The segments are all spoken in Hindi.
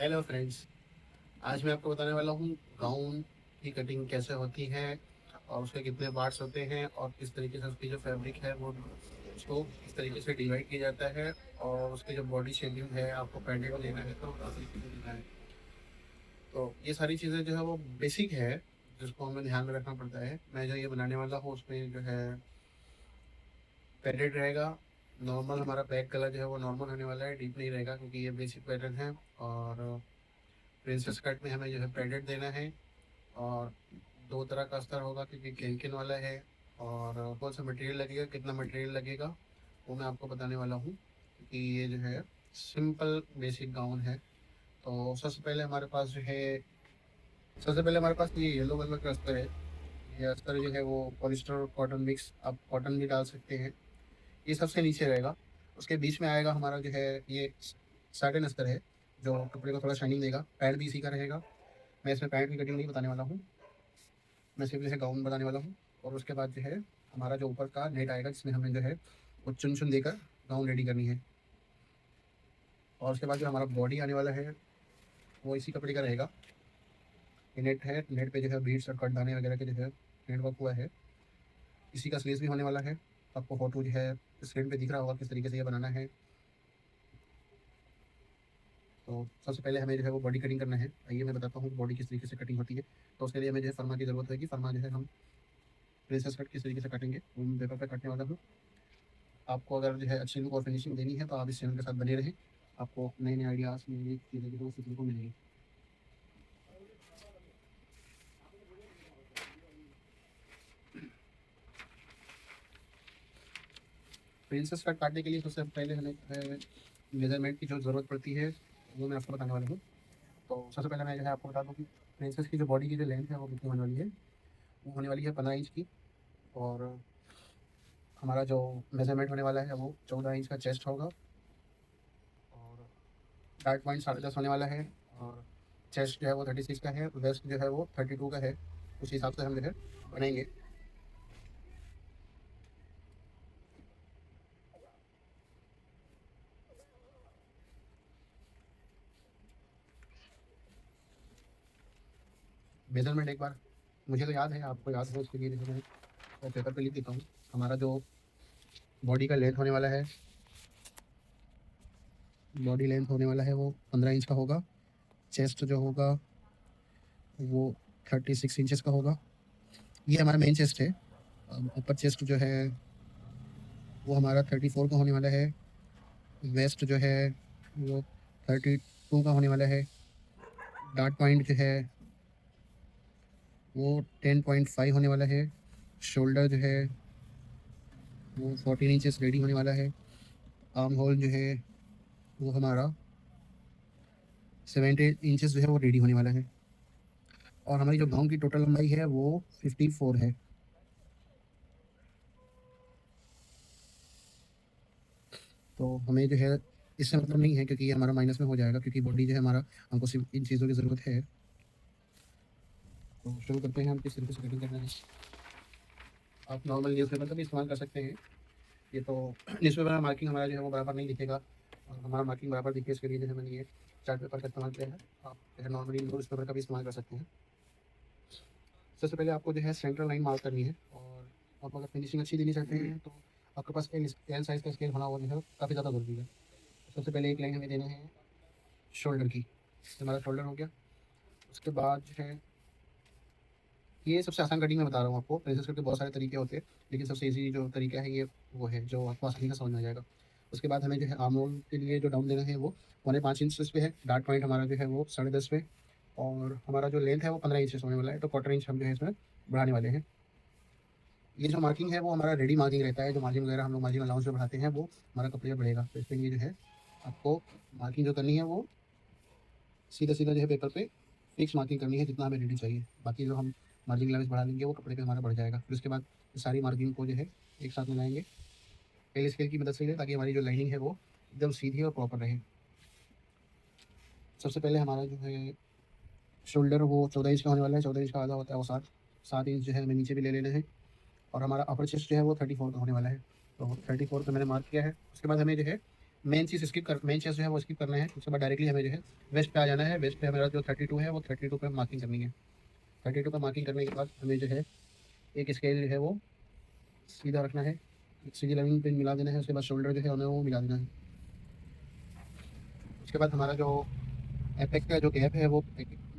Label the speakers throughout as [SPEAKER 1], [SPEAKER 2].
[SPEAKER 1] Hello friends. आज मैं आपको बताने वाला हूँ गाउन की कटिंग कैसे होती है और उसके कितने पार्ट्स होते हैं और किस तरीके से उसकी जो फैब्रिक है वो उसको किस तरीके से डिवाइड किया जाता है और उसकी जो बॉडी शेपिंग है आपको पैडेड लेना है तो किस तरीके से लेना है। तो ये सारी चीज़ें जो है वो बेसिक है जिसको हमें ध्यान में रखना पड़ता है। मैं जो ये बनाने वाला हूँ उसमें जो है पैडेड रहेगा। नॉर्मल हमारा बैक गला जो है वो नॉर्मल होने वाला है, डीप नहीं रहेगा क्योंकि ये बेसिक पैटर्न है। और प्रिंसेस कट में हमें जो है पैडेड देना है और दो तरह का अस्तर होगा क्योंकि कैंकिन वाला है। और कौन सा मटेरियल लगेगा, कितना मटेरियल लगेगा, वो मैं आपको बताने वाला हूँ क्योंकि ये जो है सिंपल बेसिक गाउन है। तो सबसे पहले हमारे पास ये येलो कलर का अस्तर है। ये अस्तर जो है वो पॉलिस्टर और कॉटन मिक्स, आप कॉटन भी डाल सकते हैं। ये सबसे नीचे रहेगा। उसके बीच में आएगा हमारा जो है ये साटिन अस्तर है जो कपड़े को थोड़ा शाइनिंग देगा। पैंट भी इसी का रहेगा। मैं इसमें पैंट की कटिंग नहीं बताने वाला हूँ, मैं सिर्फ जैसे गाउन बनाने वाला हूँ। और उसके बाद जो है हमारा जो ऊपर का नेट आएगा जिसमें हमें जो है वो चुन चुन देकर गाउन रेडी करनी है। और उसके बाद जो हमारा बॉडी आने वाला है वो इसी कपड़े का रहेगा। ये नेट है, नेट पे जो है बीड्स और कटदाने वगैरह के जो है नेट वर्क हुआ है। इसी का स्लीव्स भी होने वाला है। आपको फोटो जो है स्क्रीन पे दिख रहा होगा किस तरीके से ये बनाना है। तो सबसे पहले हमें जो है वो बॉडी कटिंग करना है। आइए मैं बताता हूँ बॉडी किस तरीके से कटिंग होती है। तो उसके लिए हमें जो है फर्मा की ज़रूरत होगी। फर्मा जो है हम प्रिंसेस कट किस तरीके से काटेंगे वो मैं पेपर पे काटने वाला हूँ। आपको अगर जो है अच्छी लुक और फिनिशिंग देनी है तो आप इस चैनल के साथ बने रहें। आपको नए नए आइडियाज़, नई नई चीज़ें जो है वो सीखने को मिलेंगी। प्रिंसेस कट काटने के लिए सबसे पहले हमें मेजरमेंट की जो ज़रूरत पड़ती है वो मैं आपको बताने वाला हूँ। तो सबसे पहले मैं जो है आपको बता दूँ कि प्रिंसेस की जो बॉडी की जो लेंथ है वो कितनी होने वाली है। वो होने वाली है 15 इंच की। और हमारा जो मेजरमेंट होने वाला है वो 14 इंच का चेस्ट होगा। और डार्ट पॉइंट 10.5 होने वाला है। और चेस्ट जो है वो 36 का है, वेस्ट जो है वो 32 का है। उस हिसाब से हम जो है बनाएंगे। मेजरमेंट एक बार मुझे तो याद है, आपको याद हो उसके लिए जो है मैं पेपर पे लिख देता हूँ। हमारा जो बॉडी का लेंथ होने वाला है, बॉडी लेंथ होने वाला है वो 15 इंच का होगा। चेस्ट जो होगा वो 36 इंचेस का होगा। ये हमारा मेन चेस्ट है। ऊपर चेस्ट जो है वो हमारा 34 का होने वाला है। वेस्ट जो है वो 32 का होने वाला है। डार्ट पॉइंट जो है वो 10.5 होने वाला है। शोल्डर जो है वो 14 इंचेस रेडी होने वाला है। आर्म होल जो है वो हमारा 70 इंचेस जो है वो रेडी होने वाला है। और हमारी जो गाउन की टोटल लंबाई है वो 54 है। तो हमें जो है इससे मतलब नहीं है क्योंकि ये हमारा माइनस में हो जाएगा क्योंकि बॉडी जो है हमारा, हमको सिर्फ इन चीज़ों की ज़रूरत है। तो शुरू करते हैं हम किस तरीके से कटिंग करना है। आप नॉर्मल न्यूज़पेपर का भी इस्तेमाल कर सकते हैं। ये तो न्यूज़पेपर में मार्किंग हमारा जो है वो बराबर नहीं दिखेगा। और हमारा मार्किंग बराबर दिखे इसके लिए जो है मैंने ये चार्ट पेपर का इस्तेमाल किया है। आप जो है नॉर्मली न्यूज़पेपर का भी इस्तेमाल कर सकते हैं। सबसे पहले आपको जो है सेंट्रल लाइन मार्क करनी है। और आप अगर फिनिशिंग अच्छी देनी चाहते हैं तो आपके पास एल साइज़ का स्केल होना वो जो है काफ़ी ज़्यादा ज़रूरी है। सबसे पहले एक लाइन हमें देना है शोल्डर की। हमारा शोल्डर हो गया। उसके बाद जो है ये सबसे आसान कटिंग मैं बता रहा हूँ आपको। प्रेसेस कट के बहुत सारे तरीके होते हैं लेकिन सबसे ईजी जो तरीका है ये वो है जो आपको आसानी से समझ में आ जाएगा। उसके बाद हमें जो है आर्म होल के लिए जो डाउन देना है वो 5.25 इंच पे है। डार्ट पॉइंट हमारा जो है वो 10.5 पे। और हमारा जो लेंथ है वो 15 इंच होने वाला है। तो 1/4 इंच हम जो है इसमें बढ़ाने वाले हैं। ये जो मार्किंग है वो हमारा रेडी मार्किंग रहता है। जो मार्जिन वगैरह हम लोग मार्जिन अलाउंस में बढ़ाते हैं वो हमारा कपड़े बढ़ेगा। तो इसके लिए जो है आपको मार्किंग जो करनी है वो सीधा सीधा जो है पेपर पे फिक्स मार्किंग करनी है जितना हमें रेडी चाहिए। बाकी जो हम मार्जिन अलाउंस बढ़ा लेंगे वो कपड़े पे हमारा बढ़ जाएगा। फिर उसके बाद ये सारी मार्किंग को जो है एक साथ मिलाएंगे टेल स्केल की मदद से ताकि हमारी जो लाइनिंग है वो एकदम सीधी और प्रॉपर रहे। सबसे पहले हमारा जो है शोल्डर वो 14 इंच का होने वाला है। 14 इंच का आधा होता है वो 7 इंच जो है हमें नीचे भी ले लेना है। और हमारा अपर चेस्ट जो है वो 34 का होने वाला है। तो 34 पे मैंने मार्क किया है। उसके बाद हमें जो है मेन चीज़ जो है वो स्किप करना है। उसके बाद डायरेक्टली हमें जो है वेस्ट पे आ जाना है। वेस्ट पे हमारा जो 32 है वो 32 पे मार्किंग करनी है। 32 पे मार्किंग करने के बाद हमें जो है एक स्केल जो है वो सीधा रखना है, एक सीधी लाइन पे मिला देना है। उसके बाद शोल्डर जो है उन्हें वो मिला देना है। उसके बाद हमारा जो एपेक्स का जो गैप है वो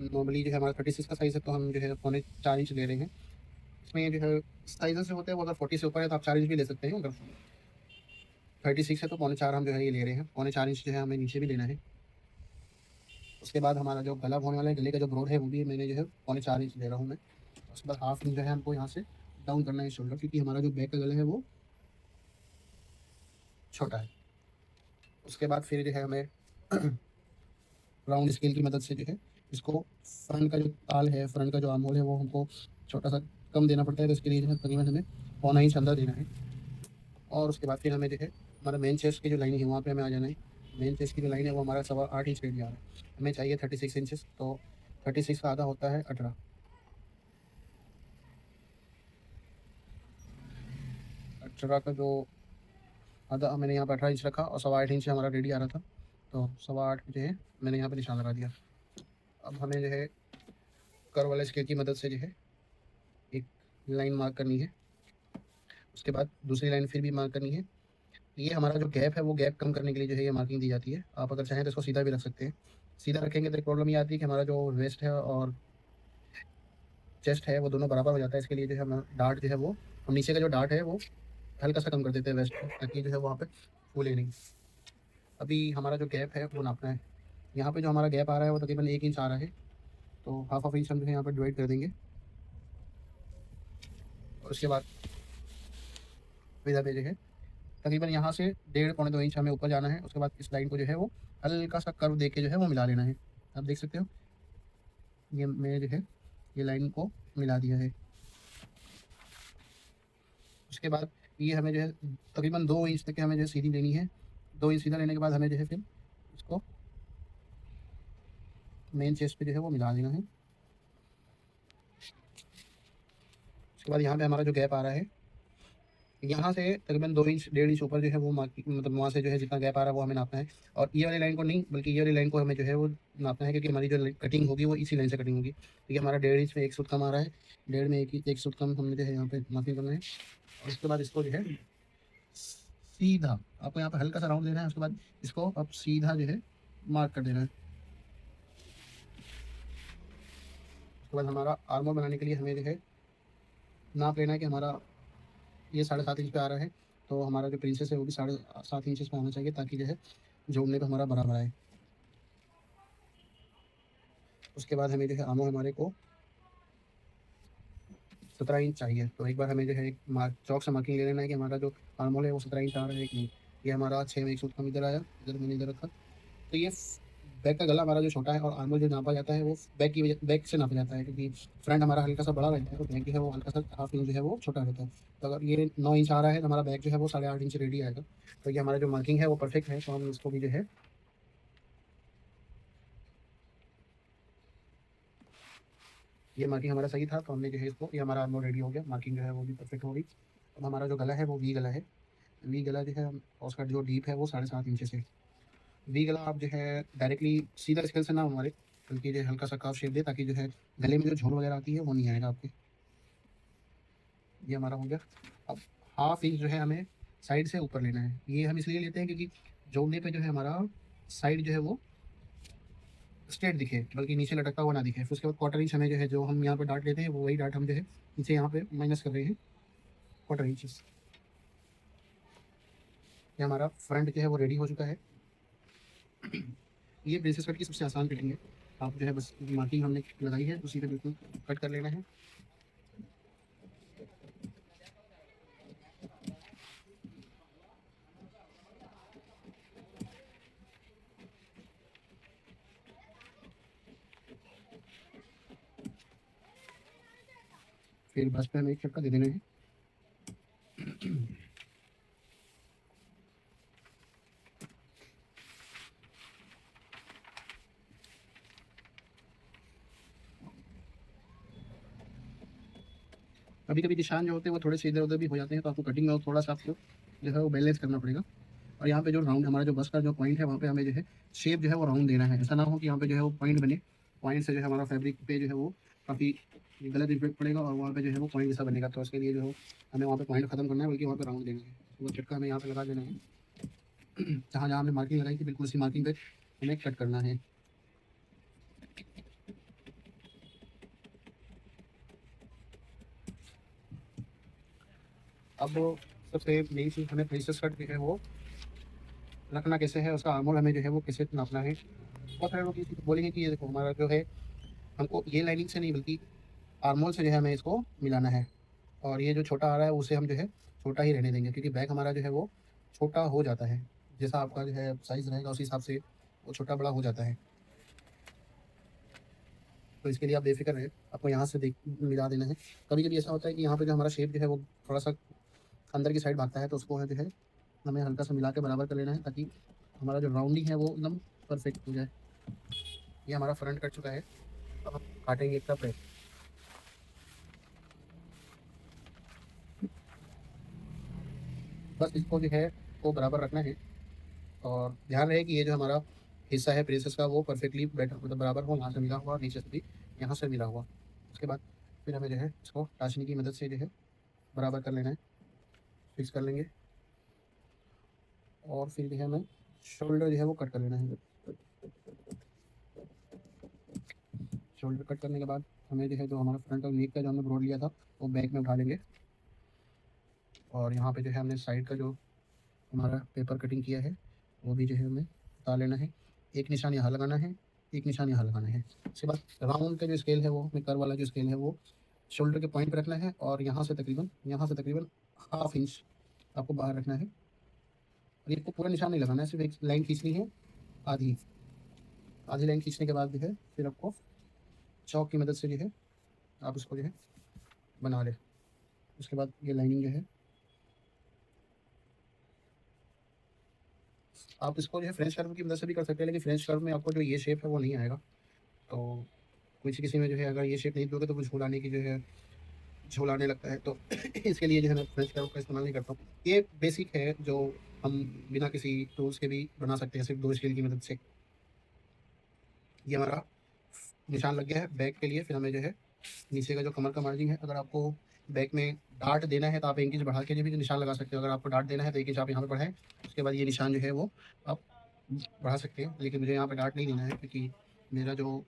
[SPEAKER 1] नॉर्मली जो है हमारा 36 का साइज़ है, तो हम जो है 4.25 ले रहे हैं। इसमें जो है साइज़ेस जो होते हैं वो अगर 40 से ऊपर है तो आप 4 इंच भी ले सकते हैं। अगर 36 है तो 4.25 हम जो है ये ले रहे हैं। 4.25 इंच जो है हमें नीचे भी लेना है। उसके बाद हमारा जो गला होने वाला है, गले का जो ब्रॉड है वो भी मैंने जो है 4.25 इंच ले रहा हूँ मैं। उसके बाद हाफ इंच जो है हमको यहाँ से डाउन करना है शोल्डर, क्योंकि हमारा जो बैक का गला है वो छोटा है। उसके बाद फिर जो है हमें राउंड स्केल की मदद से जो है इसको फ्रंट का जो ताल है, फ्रंट का जो आर्म होल है वो हमको छोटा सा कम देना पड़ता है। तो इसके लिए जो है तकरीबन हमें 1.25 इंच अंदर देना है। और उसके बाद फिर हमें जो है हमारा मेन चेस्ट की जो लाइन है वहाँ पे हमें आ जाना है। मेन चेस्ट की जो लाइन है वो हमारा 8.25 इंच रेडी आ रहा है। हमें चाहिए 36 इंचेस, तो 36 का आधा होता है 18। 18 का जो आधा मैंने यहाँ पर 18 इंच रखा और 8.25 इंच हमारा रेडी आ रहा था, तो 8.25 जो है मैंने यहाँ पर निशान लगा दिया। अब हमें जो है कर्व वाले स्केल की मदद से जो है एक लाइन मार्क करनी है। उसके बाद दूसरी लाइन फिर भी मार्क करनी है। ये हमारा जो गैप है वो गैप कम करने के लिए जो है ये मार्किंग दी जाती है। आप अगर चाहें तो इसको सीधा भी रख सकते हैं। सीधा रखेंगे तो एक प्रॉब्लम ये आती है कि हमारा जो वेस्ट है और चेस्ट है वो दोनों बराबर हो जाता है। इसके लिए जो है हम डार्ट जो है वो हम नीचे का जो डार्ट है वो हल्का सा कम कर देते हैं वेस्ट पे, ताकि जो है वहाँ पे फूले नहीं। अभी हमारा जो गैप है वो नापना है। यहाँ पे जो हमारा गैप आ रहा है वो तकरीबन 1 इंच आ रहा है, तो हाफ इंच हम जो है यहाँ पर डिवाइड कर देंगे। और उसके बाद इधर पे जो है तकरीबन यहाँ से 1.5 पौने 2 इंच हमें ऊपर जाना है। उसके बाद इस लाइन को जो है वो हल्का सा कर्व दे के जो है वो मिला लेना है। आप देख सकते हो ये मैंने जो है ये लाइन को मिला दिया है। उसके बाद ये हमें जो है तकरीबन 2 इंच तक हमें जो है सीधी लेनी है। 2 इंच सीधा लेने के बाद हमें जो है फिर इसको मेन चेस्ट पे जो है वो मिला देना है। उसके बाद यहाँ पे हमारा जो गैप आ रहा है यहाँ से तकरीबन 2 इंच 1.5 इंच ऊपर जो है वो मतलब वहाँ से जो है जितना गैप आ रहा है वो हमें नापना है। और ये वाली लाइन को नहीं, बल्कि ये वाली लाइन को हमें जो है वो नापना है, क्योंकि हमारी जो कटिंग होगी वो इसी लाइन से कटिंग होगी। तो ये हमारा 1.5 इंच में 1 सूत कम आ रहा है। 1.5 में एक सूत कम हमने जो है यहाँ पे मार्किंग करना है। और उसके बाद इसको जो है सीधा आपको यहाँ पे हल्का सा राउंड देना है। उसके बाद इसको अब सीधा जो है मार्क कर देना है। उसके बाद हमारा आर्मर बनाने के लिए हमें जो है नाप लेना है कि हमारा ये 7.5 इंच पे आ रहा है, तो हमारा जो प्रिंसेस है वो भी 7.5 इंचेस पे आना चाहिए, ताकि जो है जोड़ने पे हमारा बराबर आए। उसके बाद हमें जो है आर्मर हमारे को 17 इंच चाहिए। तो एक बार हमें जो है एक मार्क चौक से मार्किंग ले लेना है कि हमारा जो आर्मर है वो 17 इंच आ रहा है कि नहीं। ये हमारा 6 में 1 सूट कम इधर आया, इधर मैंने इधर रखा। तो ये बैक का गला हमारा जो छोटा है और आर्मर जो नापा जाता है वो बैक से नापा जाता है, क्योंकि फ्रंट हमारा हल्का सा बड़ा रहता है, तो बैक जो है वो हल्का सा हाफ इंच जो है वो छोटा रहता है। तो अगर ये 9 इंच आ रहा है तो हमारा बैक जो है वो 8.5 इंच रेडी आएगा। तो ये हमारा जो मार्किंग है वो परफेक्ट है। तो हम इसको भी जो है ये मार्किंग हमारा सही था, तो हमने जो है इसको ये हमारा आर्मर रेडी हो गया। मार्किंग जो है वो भी परफेक्ट हो गई। अब हमारा जो गला है वो वी गला है। वी गला जो है और उसका जो डीप है वो 7.5 इंच है। वी गला आप जो है डायरेक्टली सीधा स्केल से ना हमारे, बल्कि जो है हल्का सा कर्व शेप दे, ताकि जो है गले में जो झोल वगैरह आती है वो नहीं आएगा आपके। ये हमारा हो गया। अब हाफ इंच जो है हमें साइड से ऊपर लेना है। ये हम इसलिए लेते हैं क्योंकि जोड़ने पे जो है हमारा साइड जो है वो स्ट्रेट दिखे, बल्कि नीचे लटकता हुआ ना दिखे। फिर उसके बाद 1/4 इंच हमें जो है जो हम यहाँ पे डाट लेते हैं वो वही डाट हम जो है नीचे यहाँ पे माइनस कर रहे हैं 1/4 इंच। ये हमारा फ्रंट जो है वो रेडी हो चुका है। ये ब्रेसेस कट की सबसे आसान कटिंग है। आप जो है बस मार्किंग हमने लगाई है उसी पे बिल्कुल कट कर लेना है। फिर बस पे हमें एक झटका दे देना है। कभी कभी निशान जो होते हैं वो थोड़े से इधर उधर भी हो जाते हैं, तो आपको कटिंग में थोड़ा सा आपको जो है वो बैलेंस करना पड़ेगा। और यहाँ पे जो राउंड हमारा जो बस का जो पॉइंट है वहाँ पे हमें जो है शेप जो है वो राउंड देना है। ऐसा ना हो कि यहाँ पे जो है वो पॉइंट बने, पॉइंट से जो है हमारा फैब्रिक पे जो है वो काफ़ी गलत इफेक्ट पड़ेगा और वहाँ पे जो है वो पॉइंट जैसा बनेगा। तो उसके लिए जो है हमें वहाँ पे पॉइंट खत्म करना है, बल्कि वहाँ पे राउंड देना है। तो वो चटका हमें यहाँ पे लगा देना है। जहाँ जहाँ हमने मार्किंग लगाई थी बिल्कुल उसी मार्किंग पे हमें कट करना है। अब सबसे मेन चीज़ हमें प्रिंसेस कट जो है वो रखना कैसे है, उसका आर्मोल हमें जो है वो कैसे नापना है। बहुत सारे लोग किसी को बोलेंगे कि ये देखो हमारा जो है हमको ये लाइनिंग से नहीं बल्कि आर्मोल से जो है हमें इसको मिलाना है, और ये जो छोटा आ रहा है उसे हम जो है छोटा ही रहने देंगे, क्योंकि बैक हमारा जो है वो छोटा हो जाता है। जैसा आपका जो है साइज़ रहेगा उसी हिसाब से वो छोटा बड़ा हो जाता है। तो इसके लिए आप बेफिक्र रहे, आपको यहाँ से देख मिला देना है। कभी कभी ऐसा होता है कि यहाँ पे जो हमारा शेप जो है वो थोड़ा सा अंदर की साइड भागता है, तो उसको जो है हमें हल्का सा मिला के बराबर कर लेना है, ताकि हमारा जो राउंडिंग है वो एकदम परफेक्ट हो जाए। ये हमारा फ्रंट कट चुका है, अब हम काटेंगे इसका फ्रंट। बस इसको जो है वो बराबर रखना है, और ध्यान रहे कि ये जो हमारा हिस्सा है प्रेसेस का वो परफेक्टली बेटर मतलब बराबर हो, यहाँ से मिला हुआ और नीचे से भी यहाँ से मिला हुआ। उसके बाद फिर हमें जो है इसको टाशनी की मदद से जो है बराबर कर लेना है, फिक्स कर लेंगे। और फिर जो है हमें शोल्डर जो है वो कट कर लेना है। शोल्डर कट करने के बाद हमें जो है जो हमारा फ्रंट और नेक का जो हमने ब्रॉड लिया था वो बैक में उठा लेंगे, और यहाँ पे जो है हमने साइड का जो हमारा पेपर कटिंग किया है वो भी जो है हमें उतार लेना है। एक निशान यहाँ लगाना है, एक निशान यहाँ लगाना है। उसके बाद राउंड का जो स्केल है वो हमें कर्व वाला जो स्केल है वो शोल्डर के पॉइंट पर रखना है, और यहाँ से तकरीबन हाफ इंच आपको बाहर रखना है। और ये को पूरा निशान नहीं लगाना है, सिर्फ एक लाइन खींचनी है, आधी आधी लाइन खींचने के बाद जो है फिर आपको चौक की मदद से जो है आप उसको जो है बना लें। उसके बाद ये लाइनिंग जो है आप इसको जो है फ्रेंच कर्व की मदद से भी कर सकते हैं, लेकिन फ्रेंच कर्व में आपको जो ये शेप है वो नहीं आएगा। तो किसी किसी में जो है अगर ये शेप नहीं दोगे तो वो झूल आने की जो है झूल आने लगता है। तो इसके लिए जो है मैं फ्रेंच कर्व का इस्तेमाल नहीं करता हूँ। ये बेसिक है जो हम बिना किसी टूल्स के भी बना सकते हैं, सिर्फ दो स्केल की मदद से। ये हमारा निशान लग गया है बैक के लिए। फिर हमें जो है नीचे का जो कमर का मार्जिन है, अगर आपको बैक में डार्ट देना है तो आप 1 इंच बढ़ा के जो भी निशान लगा सकते हो। अगर आपको डार्ट देना है तो 1 इंच आप यहाँ पे बढ़ाएं, उसके बाद ये निशान जो है वो आप बढ़ा सकते हैं। लेकिन मुझे यहाँ पे डार्ट नहीं देना है, क्योंकि मेरा जो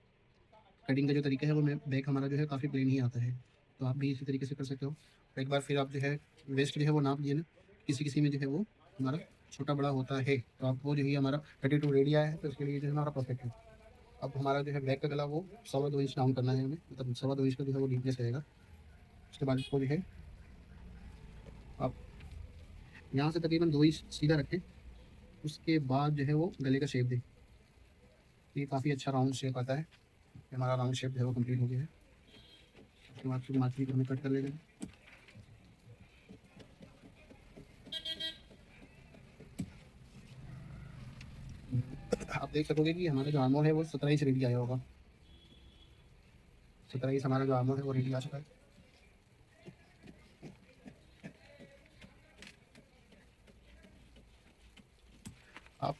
[SPEAKER 1] कटिंग का जो तरीका है वो मैं बैक हमारा जो है काफ़ी प्लेन ही आता है। तो आप भी इसी तरीके से कर सकते हो। और एक बार फिर आप जो है वेस्ट जो है वो नाप लिए ना, किसी किसी में जो है वो हमारा छोटा बड़ा होता है, तो आपको जो है हमारा 32 रेडी आया है, तो इसके लिए जो है हमारा परफेक्ट है। अब हमारा जो है बैक का गला वो 2.25 इंच डाउन करना है हमें, मतलब 2.25 इंच का जो है वो डीपनेस रहेगा। उसके बाद इसको जो है आप यहाँ से तकरीबन 2 इंच सीधा रखें। उसके बाद जो है वो गले का शेप दें। ये काफ़ी अच्छा राउंड शेप आता है। हमारा राउंड शेप जो है वो कम्प्लीट हो गया है। उसके बाद फिर माछली को हमें कट कर लेना है। आप देख सकोगे कि हमारा जो आर्मोल है वो 17 इंच रेडी आया होगा। 17 इंच हमारा जो आर्मोल है वो रेडी आ चुका है। आप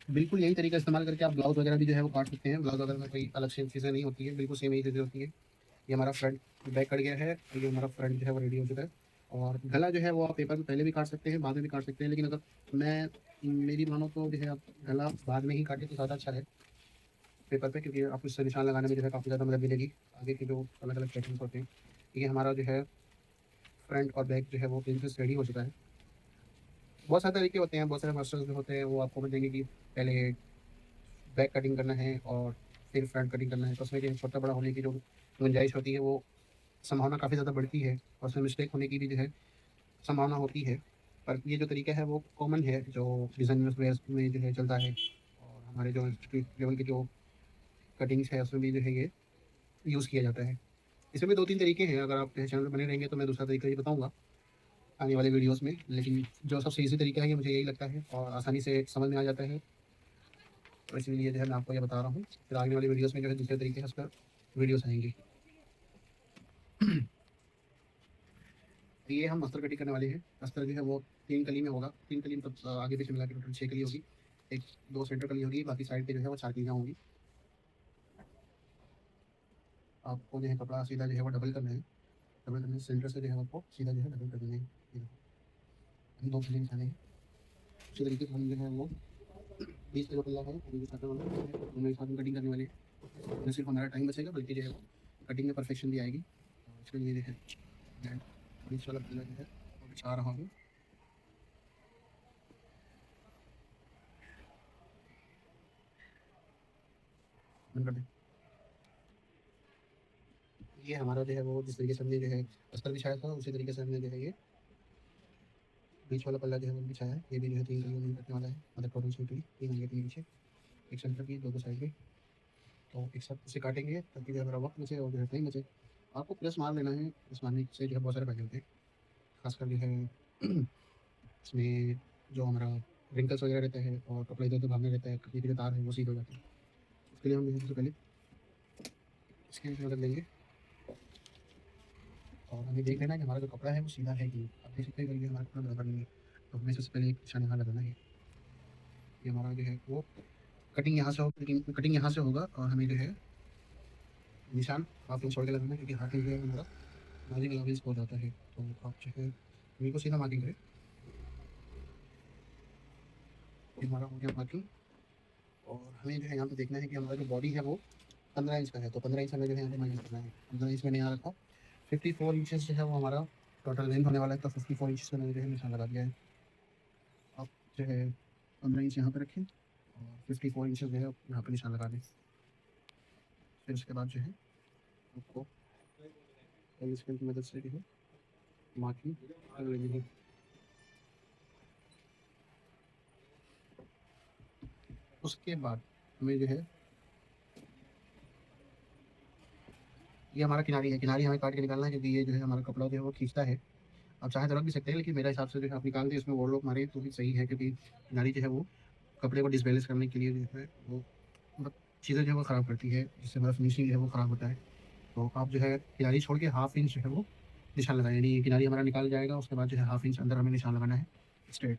[SPEAKER 1] बिल्कुल यही तरीका इस्तेमाल करके आप ब्लाउज वगैरह भी जो है वो काट सकते हैं। ब्लाउज वगैरह में कोई अलग से चीज़ें नहीं होती है, बिल्कुल सेम यही चीज़ें होती है। ये हमारा फ्रंट बैक कट गया है, और ये हमारा फ्रंट जो है वो रेडी हो चुका है। और गला जो है वो आप पेपर में पहले भी काट सकते हैं, बाद में भी काट सकते हैं, लेकिन अगर मैं मेरी मानो तो जो है आप गला बाद में ही काटें तो ज़्यादा अच्छा है पेपर पे, क्योंकि आपको इससे निशान लगाने में जो है काफ़ी ज़्यादा मदद मिलेगी। आगे के जो अलग अलग पैटर्न होते हैं, ये हमारा जो है फ्रंट और बैक जो है वो प्रिंसेस रेडी हो चुका है। बहुत सारे तरीके होते हैं, बहुत सारे मास्टर्स जो होते हैं वो आपको बताएंगे कि पहले बैक कटिंग करना है और फिर फ्रंट कटिंग करना है। तो उसमें जो छोटा बड़ा होने की जो गुंजाइश होती है वो संभावना काफ़ी ज़्यादा बढ़ती है, और उसमें मिस्टेक होने की भी जो है संभावना होती है। पर ये जो तरीका है वो कॉमन है, जो डिज़ाइनर्स वेयर्स में जो है चलता है, और हमारे जो स्ट्रीट लेवल की जो कटिंग्स है उसमें भी जो है ये यूज़ किया जाता है। इसमें भी 2-3 तरीके हैं, अगर आप चैनल पर बने रहेंगे तो मैं दूसरा तरीका ये बताऊँगा आने वाले वीडियोज़ में। लेकिन जो सबसे ईज़ी तरीका है ये मुझे यही लगता है, और आसानी से समझ में आ जाता है, तो इसीलिए जो है मैं आपको ये बता रहा हूँ। फिर आगे वाले वीडियोज़ में जो है दूसरे तरीके से उस पर वीडियोज़ आएँगी। ये हम अस्तर कटिंग करने वाले हैं। अस्तर जो है वो 3 कली में होगा, 3 कली मतलब आगे पीछे मिला के टोटल 6 कली होगी। 1 2 सेंटर कली होगी, बाकी साइड पे जो है वो 4 कलियाँ होंगी। आपको जो है कपड़ा सीधा जो है वो डबल करना है। डबल करने से सेंटर से जो है आपको सीधा जो है डबल कर देना है। ये देखो, हम 2 कली निकाले हैं। उसी तरीके से हम जो है वो 20 का जो पल्ला है, अभी जो चादर वाला है, दोनों एक साथ में कटिंग करने वाले हैं। न सिर्फ हमारा टाइम बचेगा बल्कि जो है वो कटिंग में परफेक्शन भी आएगी। इसके लिए जो है मैं 20 वाला पल्ला जो है वो बिछा रहा हूँ। बंद कर दें। ये हमारा जो है वो जिस तरीके से हमने जो है अस्तर बिछाया था उसी तरीके से हमने जो है ये बीच वाला पल्ला जो है वो बिछाया है। ये भी जो है 3 कलियों में कटने वाला है, मतलब टोटल 6 कली, 3 आगे 3 पीछे, एक सेंटर की, 2 साइड पे। तो एक साथ इसे काटेंगे ताकि जो है हमारा वक्त बचे और जो है टाइम बचे। आपको प्रेस मार लेना है, प्रेस मारने से जो है बहुत सारे फायदे होते हैं। खासकर जो है इसमें जो हमारा रिंकल्स वगैरह रहता है और कपड़ा इधर उधर भागने रहता है, कपड़े के जो तार है वो सीध हो जाते हैं। इसके लिए हम जो है सबसे पहले इसकी मदद लेंगे और हमें देख लेना है कि हमारा जो कपड़ा है वो सीधा है कि आप देख सकते हैं कि हमारा कपड़ा बराबर नहीं है। तो हमें सबसे पहले एक निशान यहाँ लगाना है। ये हमारा जो है वो कटिंग यहाँ से हो, लेकिन कटिंग यहाँ से होगा और हमें जो है निशान हाफ इंच छोड़ के लगाना है, क्योंकि हाफ इंच जो है हमारा मार्जिन अलाउंस हो जाता है। तो आप जो है बिल्कुल सीधा मार्किंग करें। ये हमारा हो गया मार्किंग और हमें जो है यहाँ पे देखना है कि हमारा जो बॉडी है वो 15 इंच का है। तो 15 इंच हमें जो है यहाँ पे माइनस करना है। 15 इंच मैंने यहाँ रखा। 54 इंचेस जो है वो हमारा टोटल लेंथ होने वाला है। तो 54 इंचेस का मैंने जो है निशान लगा दिया है। आप जो है 15 इंच यहाँ पे रखें और 54 इंचेस जो है यहाँ पे निशान लगा दें। फिर उसके बाद जो है आपको स्केल की मदद से जो है मार्किंग कर लेनी है। उसके बाद हमें जो है ये हमारा किनारी है, किनारी हमें काट के निकालना है, क्योंकि ये जो है हमारा कपड़ा जो है वो खींचता है। आप चाहे तो रख भी सकते हैं, लेकिन मेरे हिसाब से जो है आप निकाल दें, इसमें ओवरलॉक मारे तो भी सही है, क्योंकि किनारी जो है वो कपड़े को डिसबैलेंस करने के लिए जो है वो मतलब चीज़ें जो है वो ख़राब करती है, जिससे हमारा फिनिशिंग जो है वो ख़राब होता है। तो आप जो है किनारी छोड़ के हाफ इंच जो है वो निशान लगाएं, यानी ये किनारी हमारा निकाल जाएगा। उसके बाद जो है हाफ इंच अंदर हमें निशान लगाना है स्ट्रेट।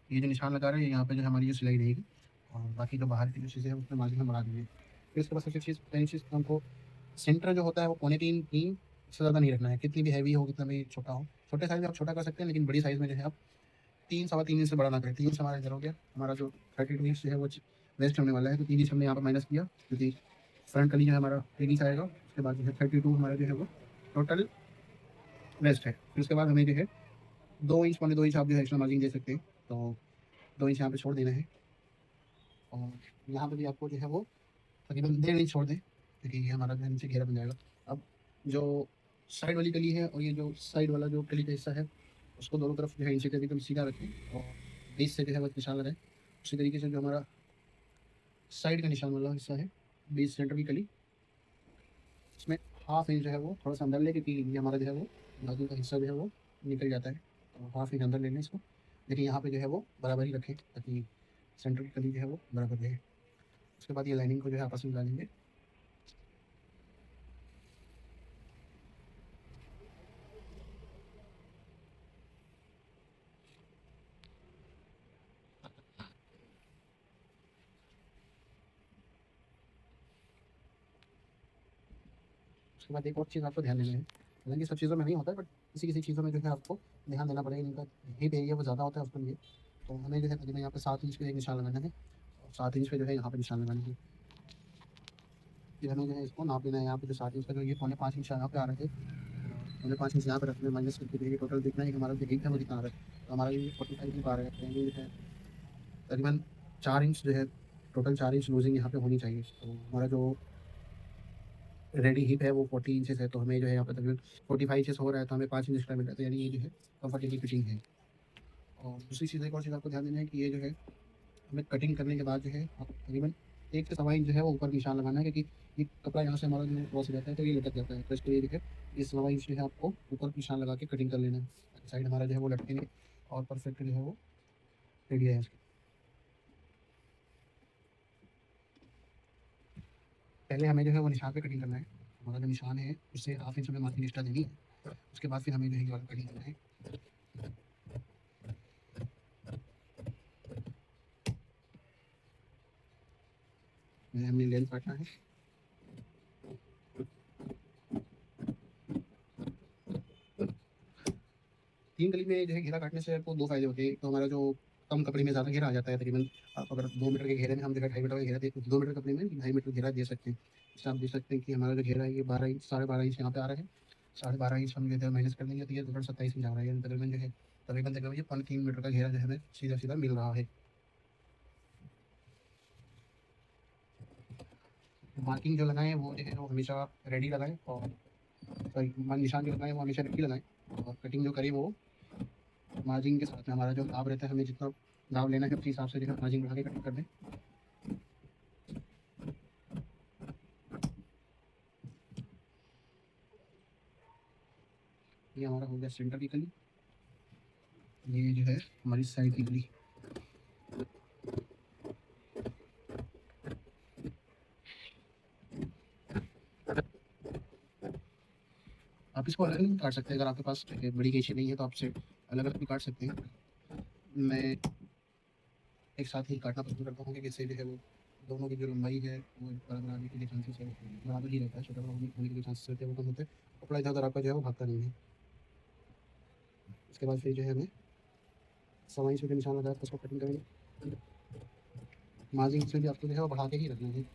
[SPEAKER 1] ये जो निशान लगा रहे हैं यहाँ पे जो है हमारी जो सिलाई रहेगी और बाकी जो बाहर की जो चीज़ें हैं उसमें मार्जिन हम बढ़ा देंगे। फिर उसके बाद सबसे चीज़ पहली चीज़ हमको सेंटर जो होता है वो 3.25 से ज़्यादा नहीं रखना है। कितनी भी हैवी हो, कितना भी छोटा हो, छोटे साइज़ में आप छोटा कर सकते हैं, लेकिन बड़ी साइज़ में जो है आप 3 सवा 3 इंच से बड़ा ना करें। 3 इंच हमारा इधर हो गया, हमारा जो 32 इंच जो है वो वेस्ट होने वाला है। तो 3 इंच हमने यहाँ पर माइनस किया, क्योंकि फ्रंट कली जो है हमारा 3 इंच आएगा। उसके बाद जो है 32 हमारा जो है वो टोटल वेस्ट है। फिर उसके बाद हमें जो है 2 इंच, पौने 2 इंच आप जो है एक्स्ट्रा मार्जिन दे सकते हैं। तो 2 इंच यहाँ पे छोड़ देना है और यहाँ पे भी आपको जो है वो तकरीबन 1.5 इंच छोड़ दें, क्योंकि ये हमारा जो है नीचे घेरा बन जाएगा। अब जो साइड वाली कली है और ये जो साइड वाला जो कली का हिस्सा है उसको दोनों तरफ जो है इंची कभी कभी सीधा रखें और बीच से जो है वो निशान लगाएं। उसी तरीके से जो हमारा साइड का निशान वाला हिस्सा है, बीच सेंटर की कली, इसमें हाफ इंच जो है वो थोड़ा सा अंदर ले, क्योंकि ये हमारा जो है वो बाजू का हिस्सा जो है वो निकल जाता है। तो हाफ इंच अंदर ले लें इसको, लेकिन यहाँ पे जो है वो बराबर ही रखें ताकि सेंटर की कली जो है वो बराबर रहे। उसके बाद ये लाइनिंग को जो है आपस में मिला लेंगे। उसके बाद एक और चीज़ आपको ध्यान देना है, हालांकि सब चीज़ों में नहीं होता है, बट किसी किसी चीज़ों में जो है आपको ध्यान देना पड़ेगा। इनका हिप एरिया वो ज़्यादा होता है उसके लिए। तो हमें जो है तकरीबन यहाँ पे 7 इंच पे एक निशान लगाना है और 7 इंच पे जो है यहाँ पे निशान लगाना है। फिर हमें जो है इसको नाप लेना है। यहाँ पे जो 7 इंच का जो ये 4.5 इंच यहाँ पे आ रहे थे, 4.5 इंच यहाँ पे रखना है, माइनस करके देखिए टोटल देखना है कि हमारा जो हिप है वो कितना आ रहा है। तो हमारा ये 45 इंच आ रहा है, तो ये जो है तकरीबन 4 इंच जो है, टोटल 4 इंच लूजिंग यहाँ पे होनी चाहिए। तो हमारा जो रेडी हिप है वो 40 इंचेस है, तो हमें जो है यहाँ पे तकरीबन 45 इंचेस हो रहा है, तो हमें 5 इंच एक्स्ट्रा मिल रहा है। तो यानी ये जो है कंफर्टेबल फिटिंग है। और दूसरी चीज़, एक और चीज़ आपको ध्यान देना है कि ये जो है हमें कटिंग करने के बाद जो है आप तकरीबन 1 से सवा इंच जो है वो ऊपर निशान लगाना है, क्योंकि ये कपड़ा यहाँ से हमारा जो है क्रॉस हो जाता है तो ये लटक जाता है। तो इसके लिए जो है ये सवा इंच जो है आपको ऊपर निशान लगा के कटिंग कर लेना है, ताकि साइड हमारा जो है वो लटके नहीं और परफेक्ट जो है वो रेडी है। पहले हमें जो है वो निशान पे कटिंग करना है। हमारा जो निशान है उससे हाफ इंच हमें मार्किंग एक्स्ट्रा देनी है। उसके बाद फिर हमें जो है ये वाला कटिंग करना है। हमने लेंथ काटना है। तीन कली में जो है घेरा काटने से आपको दो फायदे होते हैं। एक तो हमारा जो कम कपड़े में ज़्यादा घेरा आ जाता है, तकरीबन आप अगर 2 मीटर के घेरे में हम जो है 2.5 मीटर का घेरा दे, 2 मीटर कपड़े में 2.5 मीटर घेरा दे सकते हैं। इससे आप देख सकते हैं कि हमारा जो घेरा है ये 12 इंच 12.5 इंच यहाँ पे आ रहा है। 12.5 इंच हम जो है माइनस कर देंगे तो ये 27 इंच आ रहा है। यानी तकरीबन जो है तकरीबन ये 3 मीटर का घेरा जो है हमें सीधा सीधा मिल रहा है। मार्किंग जो लगाएं वो जो है वो हमेशा रेडी लगाएं, और सॉरी निशान जो लगाएं वो हमेशा रेडी लगाएं। और कटिंग जो करें वो मार्जिन के साथ में, हमारा जो दाब रहता है हमें जितना दाब लेना है उसी हिसाब से जो है मार्जिन बढ़ा के कटिंग कर दें। ये हमारा हो गया सेंटर की कली, ये जो है हमारी साइड की कली। आप इसको अलग अलग काट सकते हैं, अगर आपके पास बड़ी कैंची नहीं है तो आपसे अलग अलग भी काट सकते हैं। मैं एक साथ ही काटना पसंद करता हूँ, क्योंकि इससे जो है वो दोनों की जो लंबाई है वो बराबर आने के लिए चांसेस है, बराबर ही रहता है। छोटा बड़ा होने के लिए चांसेस रहते हैं, वो कम होते हैं। कपड़ा इधर उधर आपका जो है वो भागता नहीं है। उसके बाद फिर जो है हमें 1.25 इंच का निशान लगाया तो उसको कटिंग करेंगे। मार्जिन से भी आपको जो है वो बढ़ा के ही रखना है।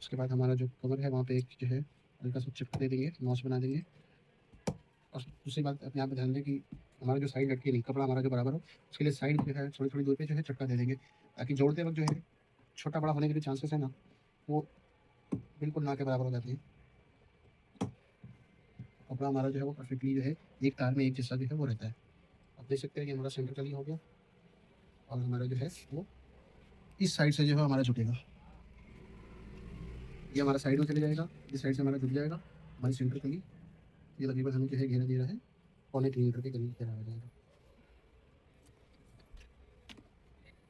[SPEAKER 1] उसके बाद हमारा जो कवर है वहाँ पे एक जो है हल्का सा चिपका दे देंगे, नॉच बना देंगे। और दूसरी बात अपने आप ध्यान दें कि हमारा जो साइड लटके नहीं, कपड़ा हमारा जो बराबर हो, उसके लिए साइड जो है थोड़ी थोड़ी दूर पे जो है चटका दे देंगे, ताकि जोड़ते वक्त जो है छोटा बड़ा होने के जो चांसेस है ना वो बिल्कुल ना के बराबर हो जाते हैं। कपड़ा हमारा जो है वो परफेक्टली जो है एक तार में एक जैसा जो है वो रहता है। आप देख सकते हैं कि हमारा सेंटर कली हो गया, और हमारा जो है वो इस साइड से जो है हमारा जुटेगा। ये हमारा साइड में चले जाएगा, इस साइड से हमारा जुट जाएगा हमारी सेंटर कली। ये तकरीबन हमें जो है घेरा दे रहा है 3.25 मीटर के करीब घेरा आ जाएगा।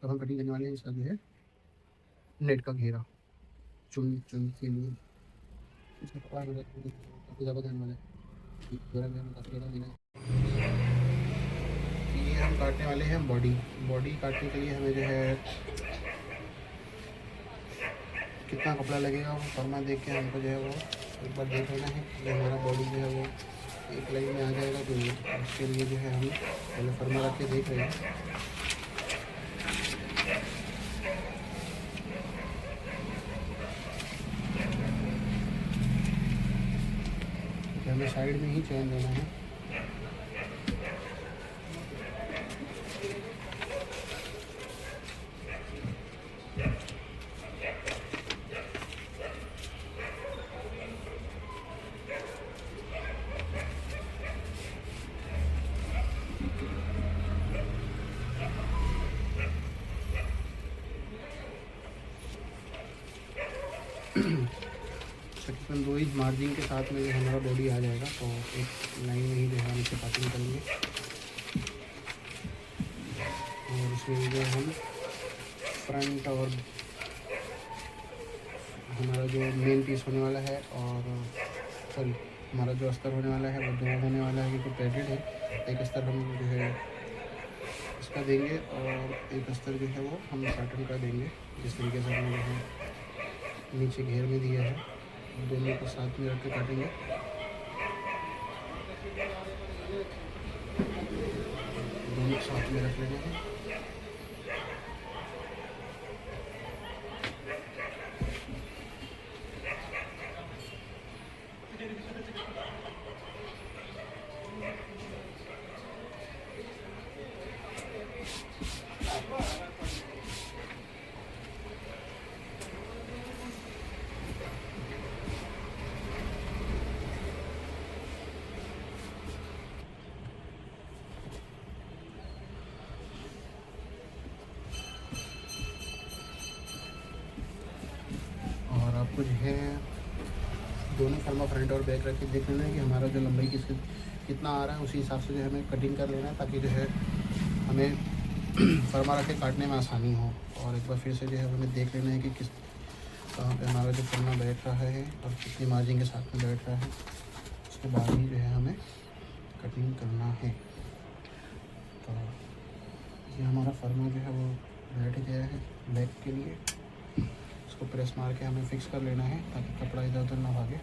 [SPEAKER 1] अब हम कटिंग करने वाले हैं इसका जो है नेट का घेरा, चुन चुन के लिए इसका कपड़ा काफ़ी ज़्यादा देने वाला है, घेरा में हमें काफ़ी ज़्यादा देना है। ये हम काटने वाले हैं बॉडी। बॉडी काटने के लिए हमें जो है कितना कपड़ा लगेगा वो फरमा देख के हमको जो है वो एक बार देख लेना है कि हमारा बॉडी जो है वो एक लाइन में आ जाएगा तो उसके लिए जो है हम पहले फरमा रख के देख रहे हैं। तो हमें साइड में ही चैन देना है। तकरीबन 2 इंच मार्जिन के साथ में जो हमारा बॉडी आ जाएगा, तो एक लाइन में ही जो है हम इसे काटिंग करेंगे। और इसमें जो हम फ्रंट और हमारा जो मेन पीस होने वाला है, और सॉरी हमारा जो अस्तर होने वाला है वो 2 होने वाला है, क्योंकि पैडेड है। एक अस्तर हम जो है इसका देंगे और एक अस्तर जो है वो हम पैटर्न का देंगे, जिस तरीके से हमने जो है नीचे घेर में दिया है। दोनों को साथ में रख के काटेंगे। दोनों साथ में रख लेना है। आपको जो है दोनों फर्मा फ्रंट और बैक रख के देख लेना है कि हमारा जो लंबाई कितना आ रहा है, उसी हिसाब से जो है हमें कटिंग कर लेना है, ताकि जो है हमें फर्मा रख के काटने में आसानी हो। और एक बार फिर से जो है हमें देख लेना है कि कहाँ पे हमारा जो पन्ना बैठ रहा है और कितनी मार्जिन के साथ में बैठ रहा है, उसके बाद ही जो है हमें कटिंग करना है। तो ये हमारा फर्मा जो है वो बैठ गया है बैक के लिए। इसको प्रेस मार के हमें फिक्स कर लेना है ताकि कपड़ा इधर उधर ना भागे।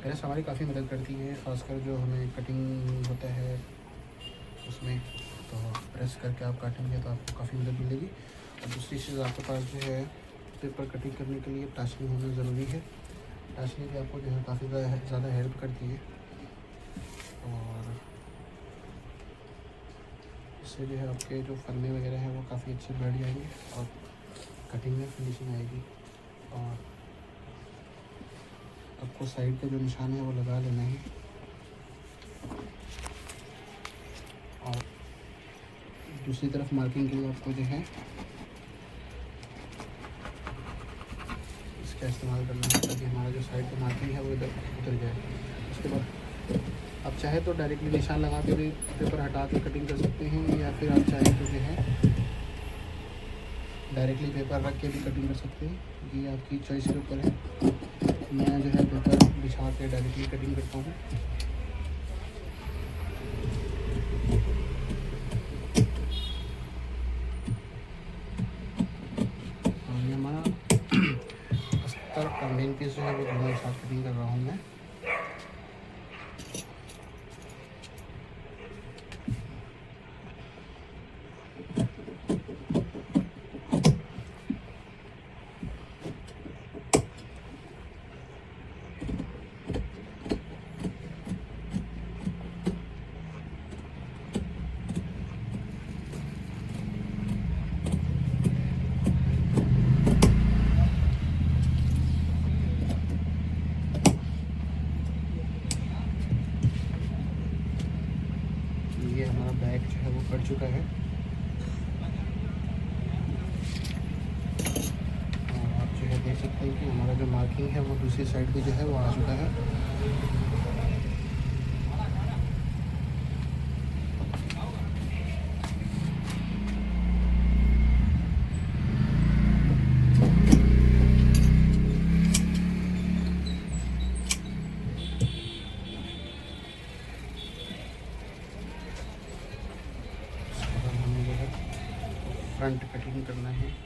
[SPEAKER 1] प्रेस हमारी काफ़ी मदद करती है, ख़ासकर जो हमें कटिंग होता है उसमें। तो प्रेस करके आप काटेंगे तो आपको काफ़ी मदद मिलेगी। और दूसरी चीज़, आपके पास जो है पेपर कटिंग करने के लिए टाशनी होना ज़रूरी है। टाशनी भी आपको जो है काफ़ी ज़्यादा हेल्प करती है और इससे जो है आपके जो फन्ने वगैरह हैं वो काफ़ी अच्छे बैठ जाएंगे और कटिंग में फिनिशिंग आएगी। और आपको साइड का जो निशान है वो लगा लेना है। और दूसरी तरफ मार्किंग के लिए आपको जो है इसका इस्तेमाल करना है ताकि हमारा जो साइड का मार्किंग है वो इधर उतर जाए। उसके बाद आप चाहे तो डायरेक्टली निशान लगा के भी पेपर हटा के कटिंग कर सकते हैं, या फिर आप चाहे तो जो है डायरेक्टली पेपर रख के भी कटिंग कर सकते हैं। ये आपकी चॉइस के ऊपर है। मैं जो है पेपर बिछा के डायरेक्टली कटिंग करता हूँ। और ये हमारा अस्तर और मेन पीस जो है वो दोनों एक साथ कटिंग कर रहा हूँ मैं। ये हमारा बैग जो है वो कट चुका है और आप जो है देख सकते हैं कि हमारा जो मार्किंग है वो दूसरी साइड पे जो है वो आ चुका है। हमें जो है फ्रंट कटिंग करना है।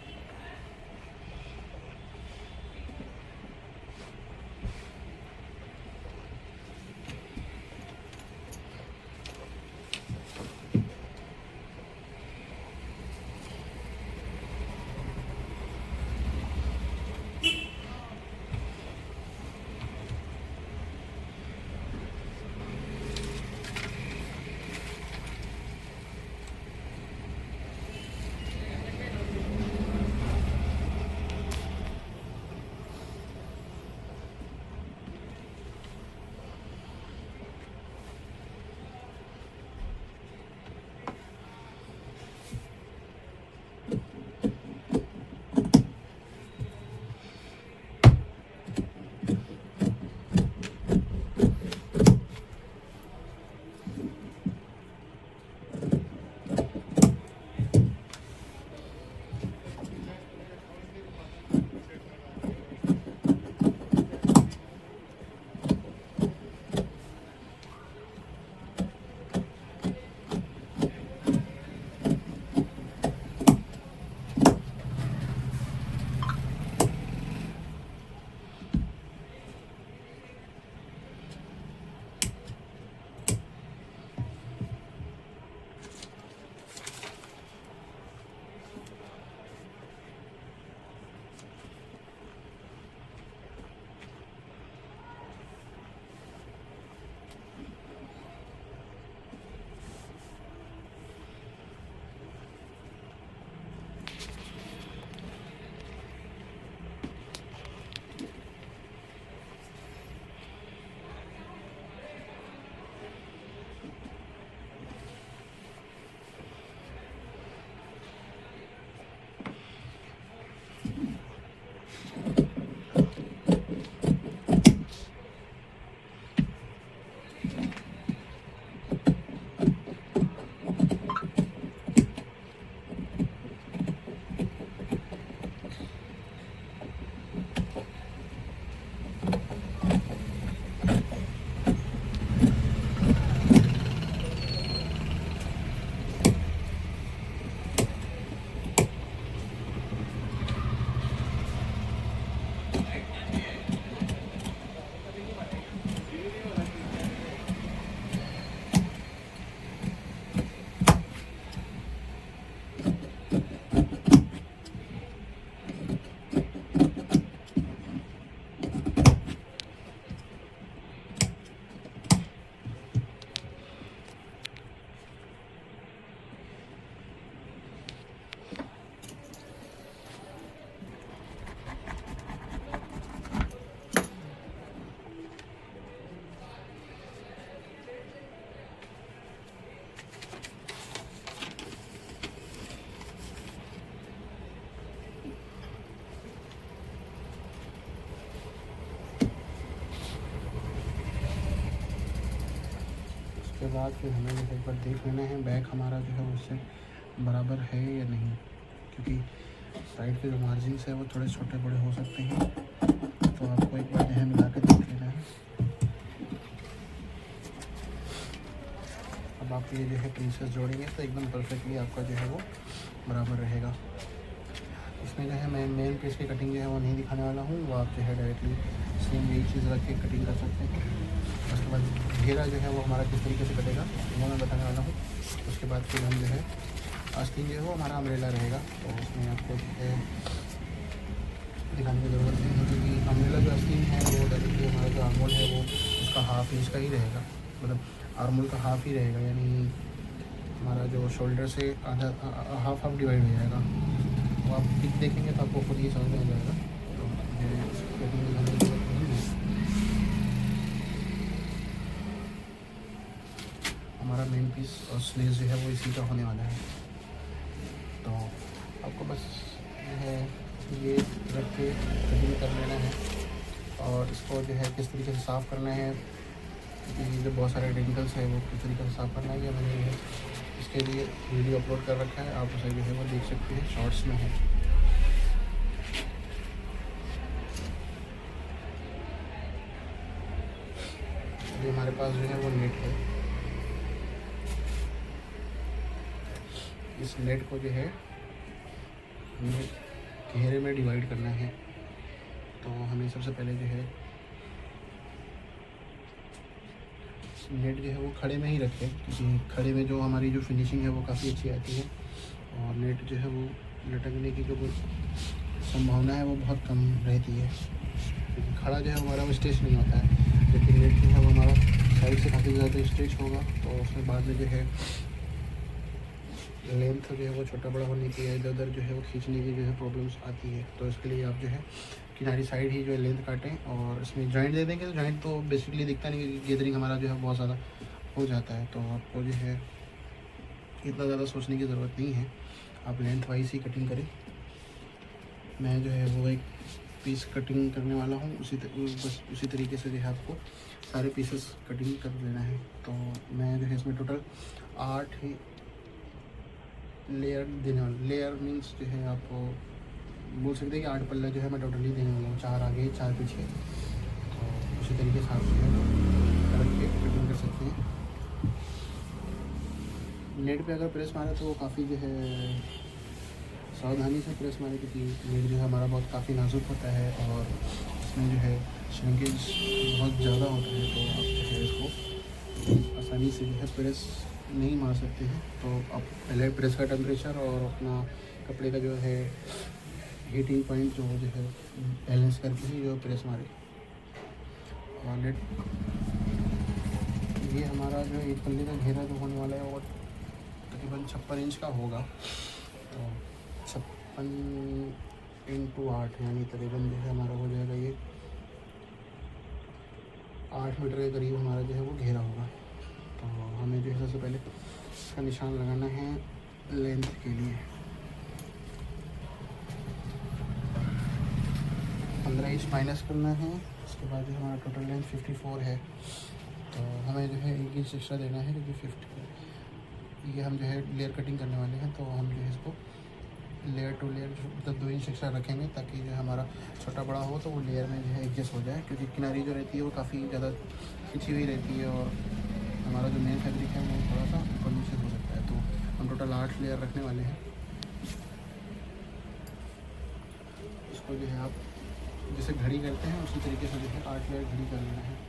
[SPEAKER 1] उसके बाद फिर हमें जो है एक बार देख लेना है बैक हमारा जो है उससे बराबर है या नहीं, क्योंकि साइड के जो मार्जिन्स है वो थोड़े छोटे बड़े हो सकते हैं, तो आपको एक बार जो है मिला कर देख लेना है। अब आप ये जो है पीसेस जोड़ेंगे तो एकदम परफेक्टली आपका जो है वो बराबर रहेगा। इसमें जो है मैं मेन पीस की कटिंग जो है वो नहीं दिखाने वाला हूँ, वो आप जो है डायरेक्टली सेम यही चीज़ रख के कटिंग कर सकते हैं। उसके बाद घेरा जो है वो हमारा किस तरीके से कटेगा वो मैं बताने वाला हूँ। उसके बाद फिर हम जो है आस्तीन जो है वो हमारा अम्ब्रेला रहेगा, तो उसमें आपको जो है दिखाने की ज़रूरत नहीं है, क्योंकि अम्ब्रेला जो आस्तीन है वो डायरेक्टली हमारा जो आर्मोल है वो उसका हाफ इंच का ही रहेगा, मतलब आर्मोल का हाफ ही रहेगा, यानी हमारा जो शोल्डर से आधा हाफ डिवाइड हो जाएगा। तो आप पिक देखेंगे तो आपको खुद ही समझ में आ जाएगा। तो मुझे कटिंग दिखाने की ज़रूरत नहीं है। हमारा मेन पीस और स्लीव्स जो है वो इसी का होने वाला है, तो आपको बस जो है ये रख के कटिंग कर लेना है। और इसको जो है किस तरीके से साफ़ करना है, क्योंकि जो बहुत सारे डेंटल्स हैं वो किस तरीके से साफ़ करना है, ये मैंने जो है इसके लिए वीडियो अपलोड कर रखा है, आप उसे जो है वो देख सकते हैं, शॉर्ट्स में है। अभी हमारे पास जो है वो नेट है, इस नेट को जो है हमें घेरे में डिवाइड करना है। तो हमें सबसे पहले जो है नेट जो है वो खड़े में ही रखें, क्योंकि खड़े में जो हमारी जो फिनिशिंग है वो काफ़ी अच्छी आती है, और नेट जो है वो लटकने की जो संभावना है वो बहुत कम रहती है, क्योंकि खड़ा जो है हमारा वो स्ट्रेच नहीं होता है, लेकिन नेट जो है वो हमारा साइड से काफ़ी ज़्यादा स्ट्रेच होगा, तो उसके बाद में जो है लेंथ जो है वो छोटा बड़ा होने की है, इधर उधर जो है वो खींचने की जो है प्रॉब्लम्स आती है। तो इसके लिए आप जो है किनारी साइड ही जो है लेंथ काटें, और इसमें जॉइंट दे देंगे तो जॉइंट तो बेसिकली दिखता नहीं, क्योंकि गैदरिंग हमारा जो है बहुत ज़्यादा हो जाता है, तो आपको जो है इतना ज़्यादा सोचने की ज़रूरत नहीं है, आप लेंथ वाइज ही कटिंग करें। मैं जो है वो एक पीस कटिंग करने वाला हूँ, बस उसी तरीके से जो है आपको सारे पीसेस कटिंग कर लेना है। तो मैं जो है इसमें टोटल 8 ही लेयर देने वाला, लेयर मीन्स जो है आपको बोल सकते हैं कि 8 पल्ला जो है मैं टोटली देने वाला हूँ, 4 आगे 4 पीछे। तो उसी तरीके से आप जो है रख के कटिंग कर सकते हैं। नेट पे अगर प्रेस मारे तो काफ़ी जो है सावधानी से प्रेस मारे, क्योंकि नेट जो है हमारा बहुत काफ़ी नाजुक होता है और इसमें जो है श्रिंकेज बहुत ज़्यादा होता है, तो आप जो है इसको आसानी से जो है प्रेस नहीं मार सकते हैं। तो आप पहले प्रेस का टेम्परेचर और अपना कपड़े का जो है हीटिंग पॉइंट जो है बैलेंस करके ही जो प्रेस मारे। और नेट ये हमारा जो एक पल्ले का घेरा जो होने वाला है वो तकरीबन 56 इंच का होगा, तो 56 × 8 यानी तकरीबन जो है हमारा हो जाएगा ये 8 मीटर के करीब हमारा जो है वो घेरा होगा। तो हमें जो है सबसे पहले इसका निशान लगाना है लेंथ के लिए। 15 इंच माइनस करना है, उसके बाद जो हमारा टोटल लेंथ 54 है, तो हमें जो है 1 इंच एक्स्ट्रा देना है, क्योंकि 50 ये हम जो है लेयर कटिंग करने वाले हैं, तो हम जो है इसको लेयर टू लेयर मतलब 2 इंच एक्स्ट्रा रखेंगे, ताकि जो हमारा छोटा बड़ा हो तो वो लेयर में जो है एडजस्ट हो जाए, क्योंकि किनारी जो रहती है वो काफ़ी ज़्यादा खिंची हुई रहती है और हमारा जो मेन फैब्रिक है वो थोड़ा सा ऊपर नीचे हो सकता है। तो हम टोटल 8 लेयर रखने वाले हैं। इसको जो है आप जैसे घड़ी करते हैं उसी तरीके से जो है 8 लेयर घड़ी कर लेना है।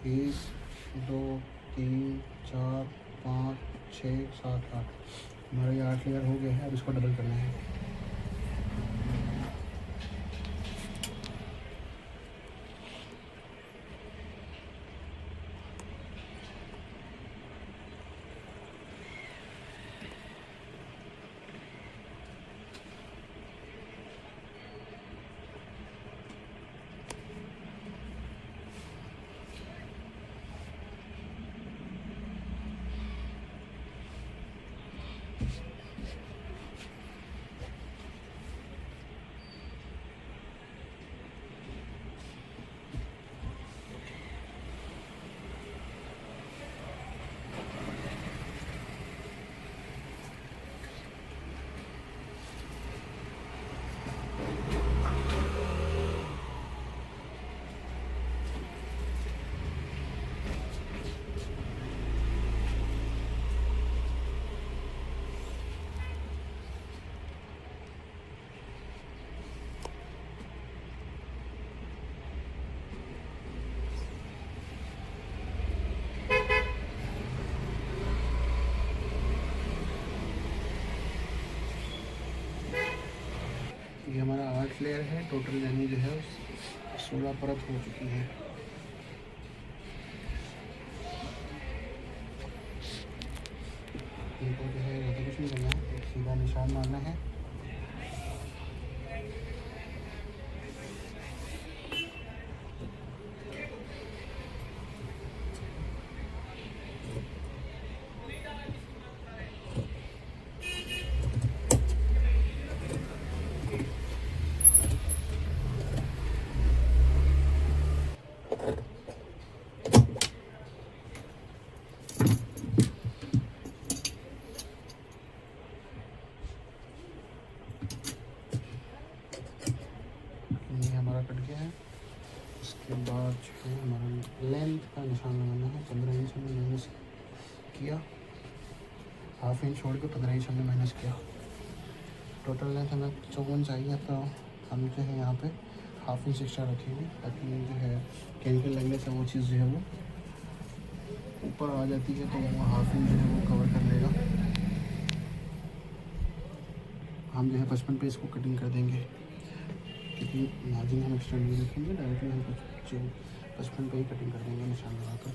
[SPEAKER 1] एक 2 3 4 5 6 7 8 हमारा ये 8 लेयर हो गया है। अब इसको डबल करना है। ये हमारा 8 लेयर है। टोटल यानी जो है 16 परत हो चुकी है। इनको जो है ज़्यादा कुछ नहीं करना है, एक सीधा निशान मारना है। ये हमारा कट गया है। उसके बाद जो है हमारा लेंथ का निशान लगाना है। 15 इंच हमने माइनस किया, हाफ इंच छोड़ के 15 इंच हमने माइनस किया। टोटल लेंथ हमें 54 चाहिए, तो हम जो है यहाँ पे हाफ इंच एक्स्ट्रा रखेंगे ताकि जो है केमिकल लगने से वो चीज़ जो है वो ऊपर आ जाती है, तो वो हाफ इंच जो है वो कवर कर लेगा। हम जो है 55 पे इसको कटिंग कर देंगे, क्योंकि मार्जिन हम एक्स्ट्रा नहीं रखेंगे, डायरेक्टली हम 55 पे ही कटिंग कर देंगे निशान लगाकर।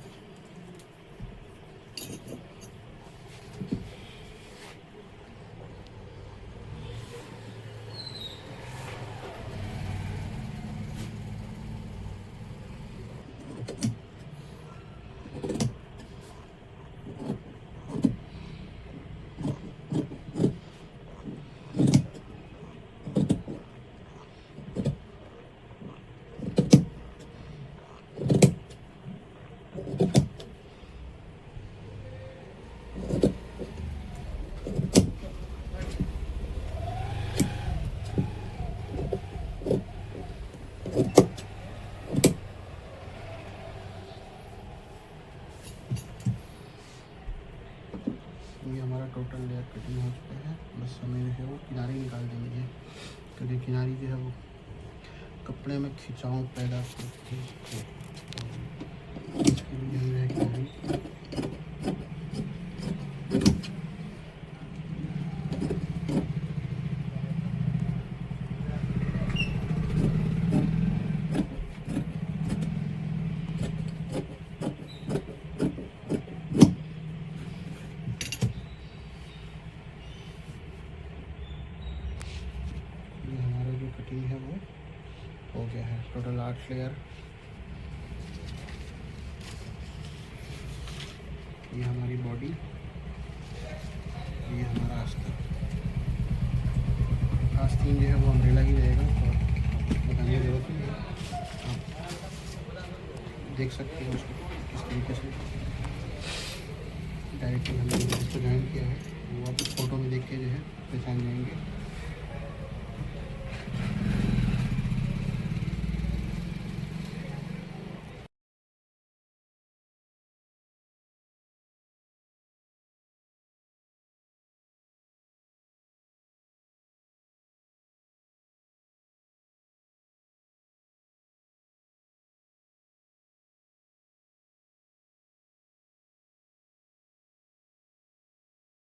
[SPEAKER 1] ये हमारा टोटल लेयर कटिंग हो चुका है। बस हमें जो है वो किनारे निकाल देंगे, क्योंकि किनारी जो है वो कपड़े में खिंचाव पैदा करती है। इसके लिए हम है किनारी कटिंग है वो हो गया है। Total 8 layer. ये हमारी बॉडी, ये हमारा आस्तीन। आस्तीन जो है वो अम्ब्रेला ही रहेगा, तो बताने की जरूरत नहीं है, आप देख सकते हैं उसको किस तरीके से डायरेक्टली हमने इसको ज्वाइन किया है। वो आप फ़ोटो में देख के जो है पहचान जाएंगे।